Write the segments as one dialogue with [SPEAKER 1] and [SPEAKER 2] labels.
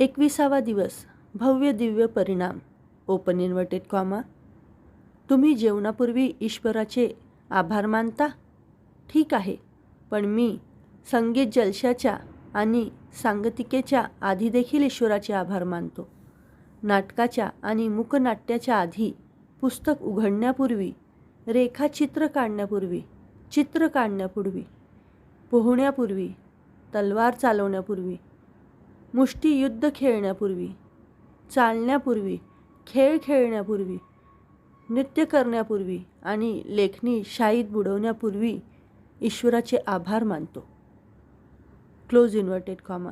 [SPEAKER 1] 21वा दिवस. भव्य दिव्य परिणाम. Open inverted comma. तुम्ही जेवणापूर्वी ईश्वराचे आभार मानता? ठीक आहे, पण मी संगीत जलशाच्या आणि सांगतिकेच्या आधी देखील ईश्वराचे आभार मानतो. नाटकाच्या आणि मूकनाट्याच्या आधी, पुस्तक उघडण्यापूर्वी, रेखाचित्र काढण्यापूर्वी, चित्र काढण्यापूर्वी, पोहण्यापूर्वी, तलवार चालवण्यापूर्वी, मुष्टियुद्ध खेळण्यापूर्वी, चालण्यापूर्वी, खेळ खेळण्यापूर्वी, नृत्य करण्यापूर्वी आणि लेखणी शाईत बुडवण्यापूर्वी ईश्वराचे आभार मानतो. Close inverted comma.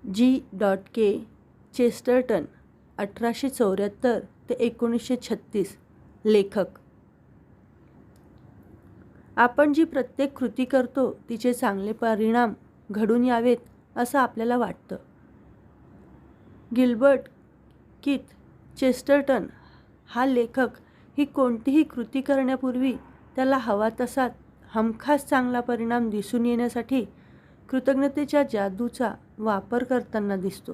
[SPEAKER 1] G.K. Chesterton, 1874 ते 1936. लेखक. आपण जी प्रत्येक कृती करतो तिचे चांगले परिणाम घडून यावेत असं आपल्याला वाटतं. गिल्बर्ट कीथ चेस्टरटन हा लेखक ही कोणतीही कृती करण्यापूर्वी त्याला हवा तसा हमखास चांगला परिणाम दिसून येण्यासाठी कृतज्ञतेच्या जादूचा वापर करताना दिसतो.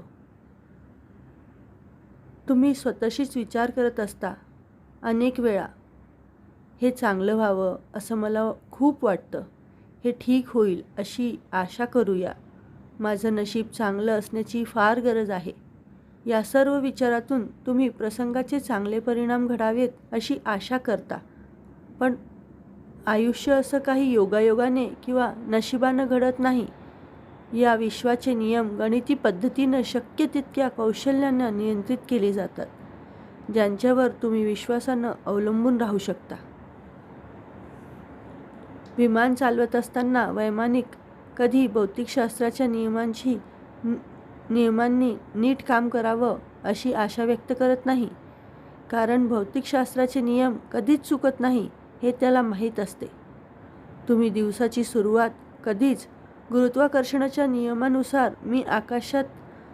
[SPEAKER 1] तुम्ही स्वतःशीच विचार करत असता अनेक वेळा, हे चांगलं व्हावं असं मला खूप वाटतं, हे ठीक होईल अशी आशा करूया, माझं नशीब चांगलं असण्याची फार गरज आहे. या सर्व विचारातून तुम्ही प्रसंगाचे चांगले परिणाम घडावेत अशी आशा करता. पण आयुष्य असं काही योगायोगाने किंवा नशिबानं घडत नाही. या विश्वाचे नियम गणिती पद्धतीनं शक्य तितक्या कौशल्यानं नियंत्रित केले जातात, ज्यांच्यावर तुम्ही विश्वासानं अवलंबून राहू शकता. विमान चालवत असताना वैमानिक कधी भौतिकशास्त्राच्या नियमांनी नीट काम करावं अशी आशा व्यक्त करत नाही, कारण भौतिकशास्त्राचे नियम कधीच चुकत नाही हे त्याला माहीत असते. तुम्ही दिवसाची सुरुवात कधीच गुरुत्वाकर्षणाच्या नियमानुसार मी आकाशात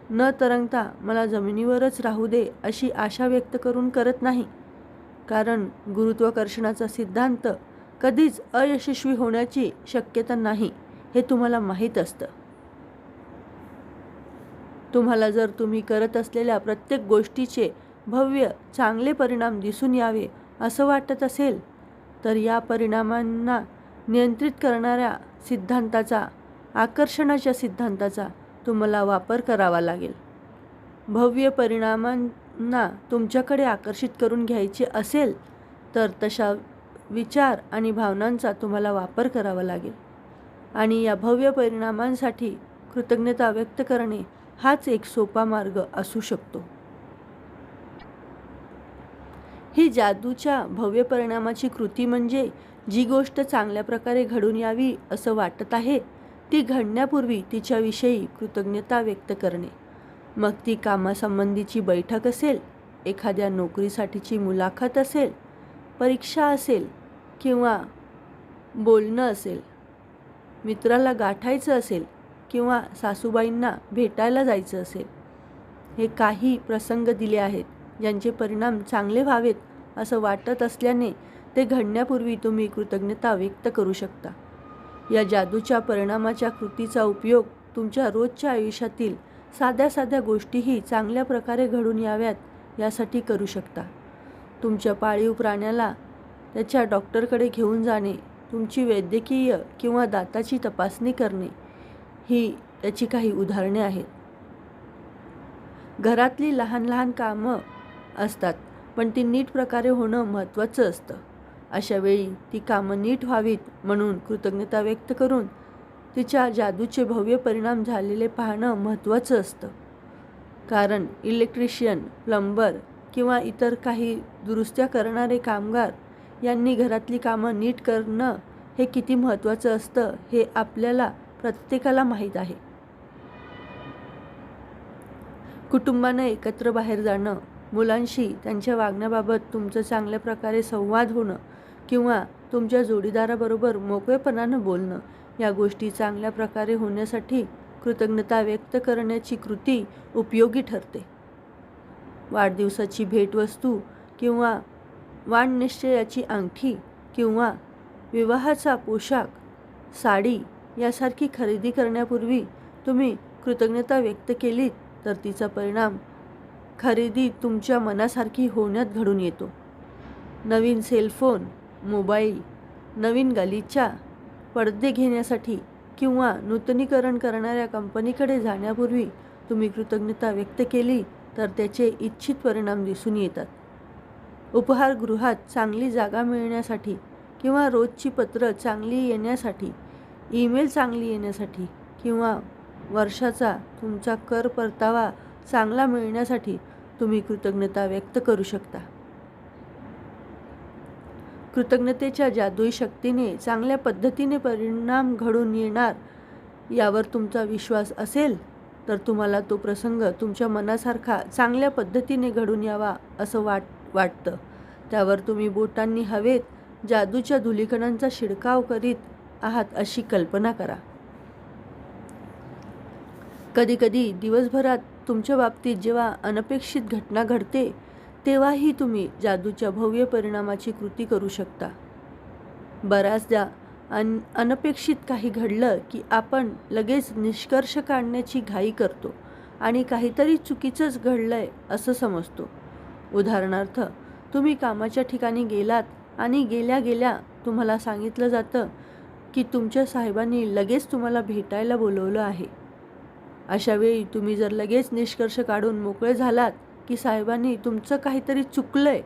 [SPEAKER 1] न तरंगता मला जमिनीवरच राहू दे अशी आशा व्यक्त करून करत नाही, कारण गुरुत्वाकर्षणाचा सिद्धांत कधीच अयशस्वी होण्याची शक्यता नाही हे तुम्हाला माहीत असतं. तुम्हाला जर तुम्ही करत असलेल्या प्रत्येक गोष्टीचे भव्य चांगले परिणाम दिसून यावे असं वाटत असेल, तर या परिणामांना नियंत्रित करणाऱ्या सिद्धांताचा, आकर्षणाच्या सिद्धांताचा तुम्हाला वापर करावा लागेल. भव्य परिणामांना तुमच्याकडे आकर्षित करून घ्यायचे असेल तर तशा विचार आणि भावनांचा तुम्हाला वापर करावा लागेल, आणि या भव्य परिणामांसाठी कृतज्ञता व्यक्त करणे हाच एक सोपा मार्ग असू शकतो. ही जादूच्या भव्य परिणामाची कृती म्हणजे जी गोष्ट चांगल्या प्रकारे घडून यावी असं वाटत आहे ती घडण्यापूर्वी तिच्याविषयी कृतज्ञता व्यक्त करणे. मग ती कामासंबंधीची बैठक असेल, एखाद्या नोकरीसाठीची मुलाखत असेल, परीक्षा असेल किंवा बोलणं असेल, मित्राला गाठायचं असेल किंवा सासूबाईंना भेटायला जायचं असेल. हे काही प्रसंग दिले आहेत ज्यांचे परिणाम चांगले व्हावेत असं वाटत असल्याने ते घडण्यापूर्वी तुम्ही कृतज्ञता व्यक्त करू शकता. या जादूच्या परिणामाच्या कृतीचा उपयोग तुमच्या रोजच्या आयुष्यातील साध्या साध्या गोष्टीही चांगल्या प्रकारे घडून याव्यात यासाठी करू शकता. तुमच्या पाळीव प्राण्याला त्याच्या डॉक्टरकडे घेऊन जाणे, तुमची वैद्यकीय किंवा दाताची तपासणी करणे ही त्याची काही उदाहरणे आहेत. घरातली लहान लहान कामं असतात, पण ती नीट प्रकारे होणं महत्त्वाचं असतं. अशा वेळी ती कामं नीट व्हावीत म्हणून कृतज्ञता व्यक्त करून तिच्या जादूचे भव्य परिणाम झालेले पाहणं महत्त्वाचं असतं. कारण इलेक्ट्रिशियन, प्लंबर किंवा इतर काही दुरुस्त्या करणारे कामगार यांनी घरातली कामं नीट करणं हे किती महत्त्वाचं असतं हे आपल्याला प्रत्येकाला माहीत आहे. कुटुंबानं एकत्र बाहेर जाणं, मुलांशी त्यांच्या वागण्याबाबत तुमचं चांगल्या प्रकारे संवाद होणं किंवा तुमच्या जोडीदाराबरोबर मोकळेपणानं बोलणं, या गोष्टी चांगल्या प्रकारे होण्यासाठी कृतज्ञता व्यक्त करण्याची कृती उपयोगी ठरते. वाढदिवसाची भेटवस्तू किंवा वाणनिश्चयाची अंगठी किंवा विवाहाचा पोशाख, साडी यासारखी खरेदी करण्यापूर्वी तुम्ही कृतज्ञता व्यक्त केलीत तर तिचा परिणाम खरेदी तुमच्या मनासारखी होण्यात घडून येतो. नवीन सेलफोन, मोबाईल, नवीन गालिचा, पडदे घेण्यासाठी किंवा नूतनीकरण करणाऱ्या कंपनीकडे जाण्यापूर्वी तुम्ही कृतज्ञता व्यक्त केली तर त्याचे इच्छित परिणाम दिसून येतात. उपहारगृहात चांगली जागा मिळण्यासाठी किंवा रोजची पत्र चांगली येण्यासाठी, ईमेल चांगली येण्यासाठी किंवा वर्षाचा तुमचा कर परतावा चांगला मिळण्यासाठी तुम्ही कृतज्ञता व्यक्त करू शकता. कृतज्ञतेच्या जादुई शक्तीने चांगल्या पद्धतीने परिणाम घडून येणार यावर तुमचा विश्वास असेल तर तुम्हाला तो प्रसंग तुमच्या मनासारखा चांगल्या पद्धतीने घडून यावा असं वाटतं. त्यावर तुम्ही बोटांनी हवेत जादूच्या धुलीकणांचा शिडकाव करीत आहात अशी कल्पना करा. कधीकधी दिवसभरात तुमच्या बाबतीत जेव्हा अनपेक्षित घटना घडते तेव्हाही तुम्ही जादूच्या भव्य परिणामाची कृती करू शकता. बऱ्याचदा अनपेक्षित काही घडलं की आपण लगेच निष्कर्ष काढण्याची घाई करतो आणि काहीतरी चुकीचंच घडलंय असं समजतो. उदाहरणार्थ, तुम्ही कामाच्या ठिकाणी गेलात आणि गेल्या गेल्या तुम्हाला सांगितलं जातं की तुमच्या साहेबांनी लगेच तुम्हाला भेटायला बोलवलं आहे. अशावेळी तुम्ही जर लगेच निष्कर्ष काढून मोकळे झालात की साहेबांनी तुमचं काहीतरी चुकलंय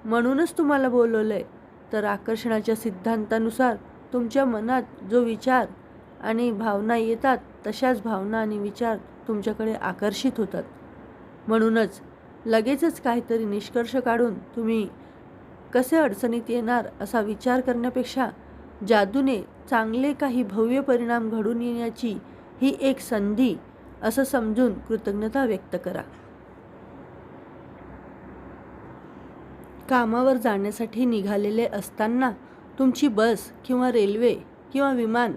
[SPEAKER 1] म्हणूनच तुम्हाला बोलवलंय, तर आकर्षणाच्या सिद्धांतानुसार तुमच्या मनात जो विचार आणि भावना येतात तशाच भावना आणि विचार तुमच्याकडे आकर्षित होतात. म्हणूनच लगेचच काहीतरी निष्कर्ष काढून तुम्ही कसे अडचणीत येणार असा विचार करण्यापेक्षा जादूने चांगले काही भव्य परिणाम घडून येण्याची ही एक संधी असं समजून कृतज्ञता व्यक्त करा. कामावर जाण्यासाठी निघालेले असताना तुमची बस किंवा रेल्वे किंवा विमान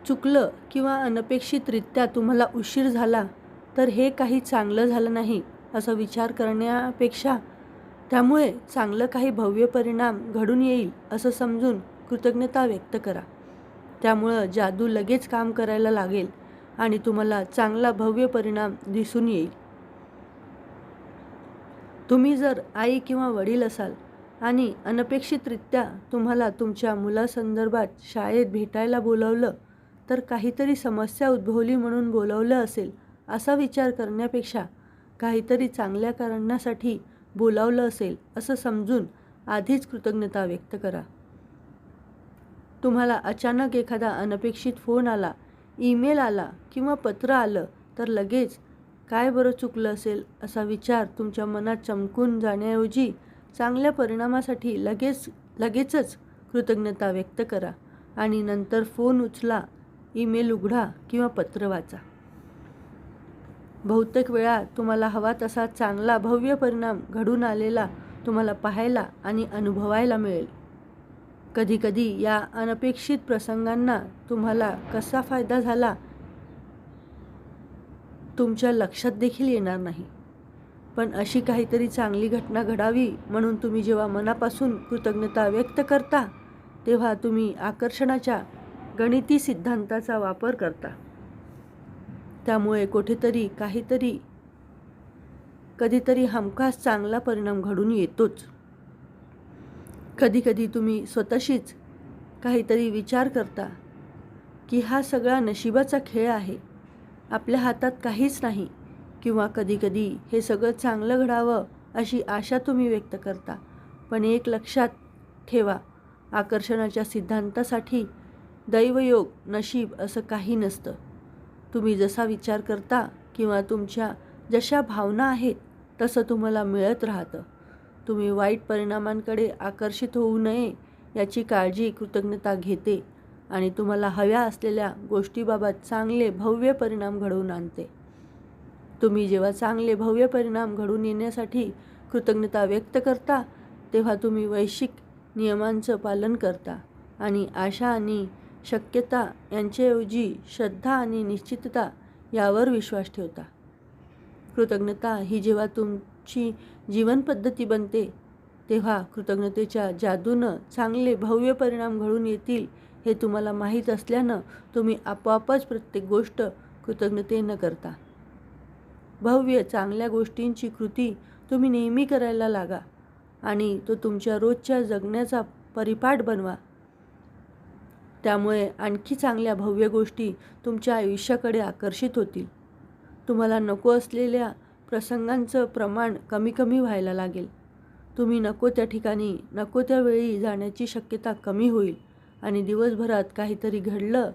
[SPEAKER 1] चुकलं किंवा अनपेक्षितरित्या तुम्हाला उशीर झाला तर हे काही चांगलं झालं नाही असा विचार करण्यापेक्षा त्यामुळे चांगलं काही भव्य परिणाम घडून येईल असं समजून कृतज्ञता व्यक्त करा. त्यामुळं जादू लगेच काम करायला लागेल आणि तुम्हाला चांगला भव्य परिणाम दिसून येईल. तुम्ही जर आई किंवा वडील असाल आणि अनपेक्षितरित्या तुम्हाला तुमच्या मुलासंदर्भात शाळेत भेटायला बोलावलं तर काहीतरी समस्या उद्भवली म्हणून बोलावलं असेल असा विचार करण्यापेक्षा काहीतरी चांगल्या कारणासाठी बोलावलं असेल असं समजून आधीच कृतज्ञता व्यक्त करा. तुम्हाला अचानक एखादा अनपेक्षित फोन आला, ईमेल आला किंवा पत्र आलं तर लगेच काय बरं चुकलं असेल असा विचार तुमच्या मनात चमकून जाण्याऐवजी चांगल्या परिणामासाठी लगेचच कृतज्ञता व्यक्त करा आणि नंतर फोन उचला, ईमेल उघडा किंवा पत्र वाचा. बहुतेक वेळा तुम्हाला हवा तसा चांगला भव्य परिणाम घडून आलेला तुम्हाला पाहायला आणि अनुभवायला मिळेल. कधीकधी या अनपेक्षित प्रसंगांना तुम्हाला कसा फायदा झाला तुमच्या लक्षात देखील येणार नाही. पण अशी काहीतरी चांगली घटना घडावी म्हणून तुम्ही जेव्हा मनापासून कृतज्ञता व्यक्त करता तेव्हा तुम्ही आकर्षणाच्या गणिती सिद्धांताचा वापर करता. त्यामुळे कधीतरी हमखास चांगला परिणाम घडून येतोच. कधीकधी तुम्ही स्वतःशीच काहीतरी विचार करता की हा सगळा नशिबाचा खेळ आहे, आपल्या हातात काहीच नाही, किंवा कधीकधी हे सगळं चांगलं घडावं अशी आशा तुम्ही व्यक्त करता. पण एक लक्षात ठेवा, आकर्षणाच्या सिद्धांतासाठी दैवयोग, नशीब असं काही नसतं. तुम्ही जसा विचार करता किंवा तुमच्या जशा भावना आहेत तसं तुम्हाला मिळत राहतं. तुम्ही वाईट परिणामांकडे आकर्षित होऊ नये याची काळजी कृतज्ञता घेते आणि तुम्हाला हव्या असलेल्या गोष्टीबाबत चांगले भव्य परिणाम घडवून आणते. तुम्ही जेव्हा चांगले भव्य परिणाम घडून येण्यासाठी कृतज्ञता व्यक्त करता तेव्हा तुम्ही वैश्विक नियमांचं पालन करता आणि आशा आणि शक्यता यांच्याऐवजी श्रद्धा आणि निश्चितता यावर विश्वास ठेवता. कृतज्ञता ही जेव्हा तुमची जीवनपद्धती बनते तेव्हा कृतज्ञतेच्या जादूनं चांगले भव्य परिणाम घडून येतील हे तुम्हाला माहीत असल्यानं तुम्ही आपोआपच प्रत्येक गोष्ट कृतज्ञतेनं करता. भव्य चांगल्या गोष्टींची कृती तुम्ही नेहमी करायला लागा आणि तो तुमच्या रोजच्या जगण्याचा परिपाठ बनवा. त्यामुळे आणखी चांगल्या भव्य गोष्टी तुमच्या आयुष्याकडे आकर्षित होतील. तुम्हाला नको असलेल्या प्रसंगांचं प्रमाण कमी कमी व्हायला लागेल. तुम्ही नको त्या ठिकाणी नको त्या वेळी जाण्याची शक्यता कमी होईल आणि दिवसभरात काहीतरी घडलं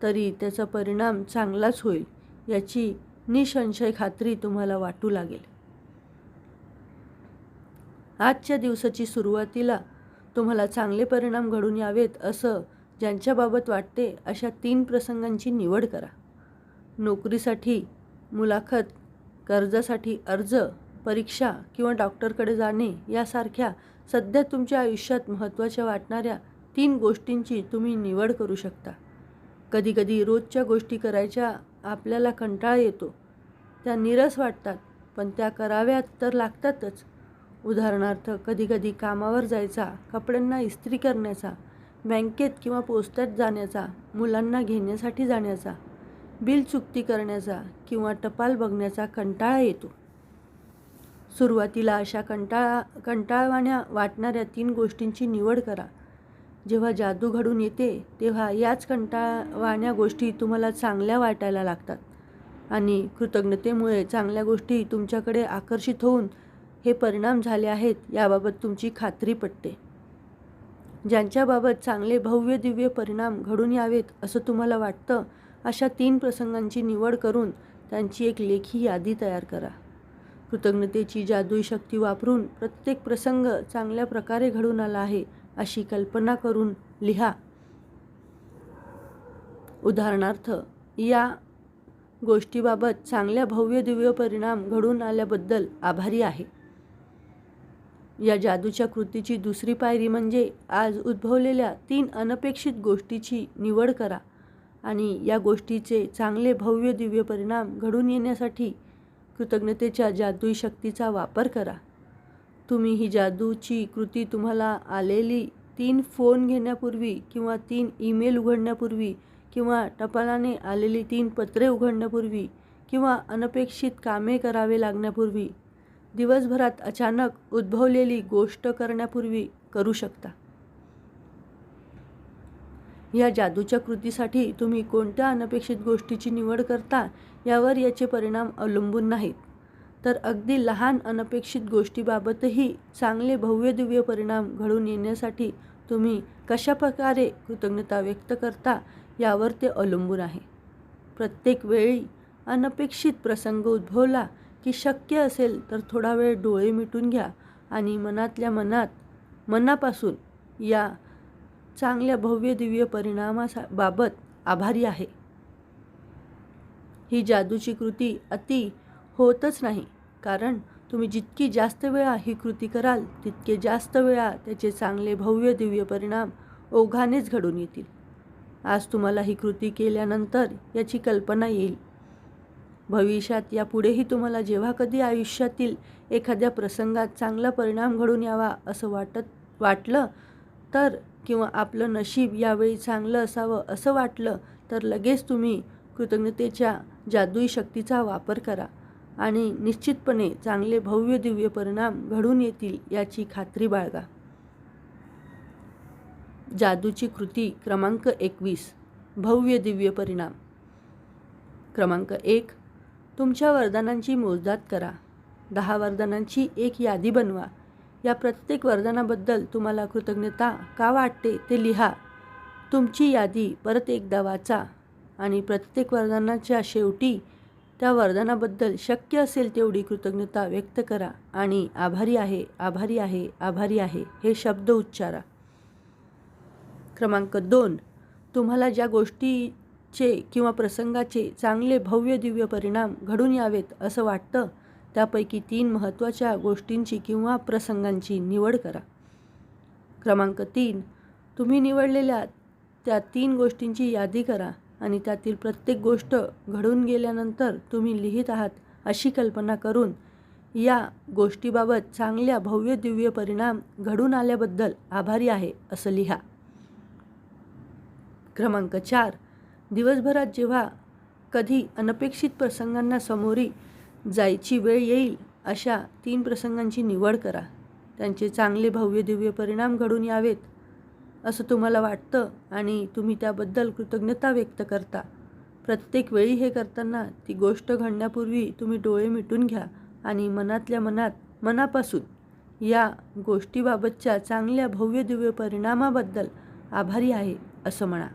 [SPEAKER 1] तरी त्याचा परिणाम चांगलाच होईल याची निसंशय खात्री तुम्हाला वाटू लागेल. आजच्या दिवसाची सुरुवातीला तुम्हाला चांगले परिणाम घडून यावेत असं ज्यांच्याबाबत वाटते अशा 3 प्रसंगांची निवड करा. नोकरीसाठी मुलाखत, कर्जासाठी अर्ज, परीक्षा किंवा डॉक्टरकडे जाणे यासारख्या सध्या तुमच्या आयुष्यात महत्त्वाच्या वाटणाऱ्या 3 गोष्टींची तुम्ही निवड करू शकता. कधीकधी रोजच्या गोष्टी करायच्या आपल्याला कंटाळा येतो. त्या नीरस वाटतात, पण त्या कराव्यात तर लागतातच. उदाहरणार्थ, कधीकधी कामावर जायचा, कपड्यांना इस्त्री करण्याचा, बँकेत किंवा पोस्टात जाण्याचा, मुलांना घेण्यासाठी जाण्याचा, बिल चुकती करण्याचा किंवा टपाल बघण्याचा कंटाळा येतो. सुरुवातीला अशा कंटाळवाण्या वाटणाऱ्या 3 गोष्टींची निवड करा. जेव्हा जादू घडून येते तेव्हा याच कंटाळवाण्या गोष्टी तुम्हाला चांगल्या वाटायला लागतात आणि कृतज्ञतेमुळे चांगल्या गोष्टी तुमच्याकडे आकर्षित होऊन हे परिणाम झाले आहेत याबाबत तुमची खात्री पटते. ज्यांच्याबाबत चांगले भव्य दिव्य परिणाम घडून यावेत असं तुम्हाला वाटतं अशा 3 प्रसंगांची निवड करून त्यांची एक लेखी यादी तयार करा. कृतज्ञतेची जादुई शक्ती वापरून प्रत्येक प्रसंग चांगल्या प्रकारे घडून आला आहे अशी कल्पना करून लिहा. उदाहरणार्थ, या गोष्टीबाबत चांगल्या भव्य दिव्य परिणाम घडून आल्याबद्दल आभारी आहे. या जादूच्या कृतीची दुसरी पायरी म्हणजे आज उद्भवलेल्या 3 अनपेक्षित गोष्टीची निवड करा आणि या गोष्टीचे चांगले भव्य दिव्य परिणाम घडून येण्यासाठी कृतज्ञतेच्या जादुई शक्तीचा वापर करा. तुम्ही ही जादूची कृती तुम्हाला आलेली 3 फोन घेण्यापूर्वी किंवा 3 ईमेल उघडण्यापूर्वी किंवा टपालाने आलेली 3 पत्रे उघडण्यापूर्वी किंवा अनपेक्षित कामे करावे लागण्यापूर्वी, दिवसभरात अचानक उद्भवलेली गोष्ट करण्यापूर्वी करू शकता. या जादूच्या कृतीसाठी तुम्ही कोणत्या अनपेक्षित गोष्टीची निवड करता यावर याचे परिणाम अवलंबून नाहीत, तर अगदी लहान अनपेक्षित गोष्टीबाबतही चांगले भव्य दिव्य परिणाम घडून येण्यासाठी तुम्ही कशाप्रकारे कृतज्ञता व्यक्त करता यावर ते अवलंबून आहे. प्रत्येक वेळी अनपेक्षित प्रसंग उद्भवला की शक्य असेल तर थोडा वेळ डोळे मिटून घ्या आणि मनातल्या मनापासून या चांगल्या भव्य दिव्य परिणामाबाबत आभारी आहे. ही जादूची कृती अति होतच नाही, कारण तुम्ही जितकी जास्त वेळा ही कृती कराल तितके जास्त वेळा त्याचे चांगले भव्य दिव्य परिणाम ओघानेच घडून येतील. आज तुम्हाला ही कृती केल्यानंतर याची कल्पना येईल. भविष्यात यापुढेही तुम्हाला जेव्हा कधी आयुष्यातील एखाद्या प्रसंगात चांगला परिणाम घडून यावा असं वाटलं तर किंवा आपलं नशीब यावेळी चांगलं असावं असं वाटलं तर लगेच तुम्ही कृतज्ञतेच्या जादुई शक्तीचा वापर करा आणि निश्चितपणे चांगले भव्य दिव्य परिणाम घडून येतील याची खात्री बाळगा. जादूची कृती क्रमांक 21. भव्य दिव्य परिणाम. क्रमांक 1. तुमच्या वरदानांची मोजदाद करा. 10 वरदानांची एक यादी बनवा. या प्रत्येक वरदानाबद्दल तुम्हाला कृतज्ञता का वाटते ते लिहा. तुमची यादी परत एकदा वाचा आणि प्रत्येक वरदानाच्या शेवटी त्या वरदानाबद्दल शक्य असेल तेवढी कृतज्ञता व्यक्त करा आणि आभारी आहे, आभारी आहे, आभारी आहे हे शब्द उच्चारा. क्रमांक 2. तुम्हाला ज्या गोष्टीचे किंवा प्रसंगाचे चांगले भव्य दिव्य परिणाम घडून यावेत असं वाटतं त्यापैकी 3 महत्त्वाच्या गोष्टींची किंवा प्रसंगांची निवड करा. क्रमांक 3. तुम्ही निवडलेल्या त्या 3 गोष्टींची यादी करा आणि त्यातील प्रत्येक गोष्ट घडून गेल्यानंतर तुम्ही लिहित आहात अशी कल्पना करून या गोष्टीबाबत चांगल्या भव्य दिव्य परिणाम घडून आल्याबद्दल आभारी आहे असं लिहा. क्रमांक 4. दिवसभरात जेव्हा कधी अनपेक्षित प्रसंगांना सामोरी जायची वेळ येईल अशा 3 प्रसंगांची निवड करा. त्यांचे चांगले भव्य दिव्य परिणाम घडून यावेत असं तुम्हाला वाटतं आणि तुम्ही त्याबद्दल कृतज्ञता व्यक्त करता. प्रत्येक वेळी हे करताना ती गोष्ट घडण्यापूर्वी तुम्ही डोळे मिटून घ्या आणि मनातल्या मनापासून या गोष्टीबाबतच्या चांगल्या भव्य दिव्य परिणामाबद्दल आभारी आहे असं म्हणा.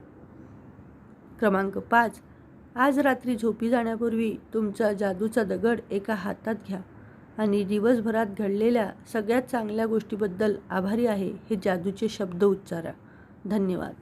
[SPEAKER 1] क्रमांक 5. आज रात्री झोपी जाण्यापूर्वी तुमचा जादूचा दगड एका हातात घ्या आणि दिवसभरात घडलेल्या सगळ्यात चांगल्या गोष्टीबद्दल आभारी आहे हे जादूचे शब्द उच्चारा. धन्यवाद.